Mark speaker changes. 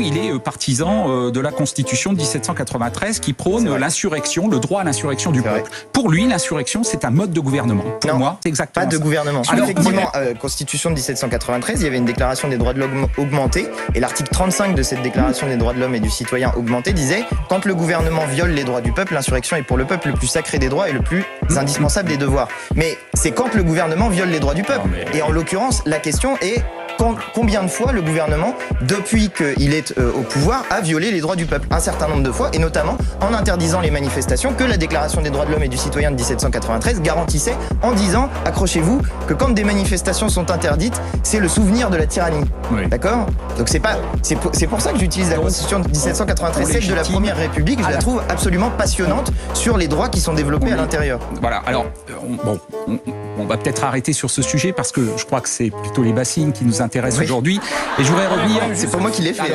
Speaker 1: Il est partisan de la Constitution de 1793 qui prône l'insurrection, le droit à l'insurrection du peuple. Pour lui, l'insurrection, c'est un mode de gouvernement. Pour moi, c'est exactement
Speaker 2: pas de
Speaker 1: ça.
Speaker 2: gouvernement.
Speaker 1: Alors,
Speaker 2: effectivement, Constitution de 1793, il y avait une déclaration des droits de l'homme augmentée, et l'article 35 de cette déclaration des droits de l'homme et du citoyen augmentée disait « Quand le gouvernement viole les droits du peuple, l'insurrection est pour le peuple le plus sacré des droits et le plus indispensable des devoirs. » Mais c'est quand le gouvernement viole les droits du peuple. Et en l'occurrence, la question est combien de fois le gouvernement, depuis qu'il est au pouvoir, a violé les droits du peuple? Un certain nombre de fois, et notamment en interdisant les manifestations que la Déclaration des droits de l'homme et du citoyen de 1793 garantissait en disant, accrochez-vous, que quand des manifestations sont interdites, c'est le souvenir de la tyrannie.
Speaker 1: Oui.
Speaker 2: D'accord? Donc c'est pour ça que j'utilise la Constitution de 1793, celle de la Première République, je la trouve absolument passionnante sur les droits qui sont développés à l'intérieur.
Speaker 1: Voilà, alors, on va peut-être arrêter sur ce sujet parce que je crois que c'est plutôt les bassines qui nous intéressent aujourd'hui. Et je voudrais revenir...
Speaker 2: C'est pas moi qui l'ai fait.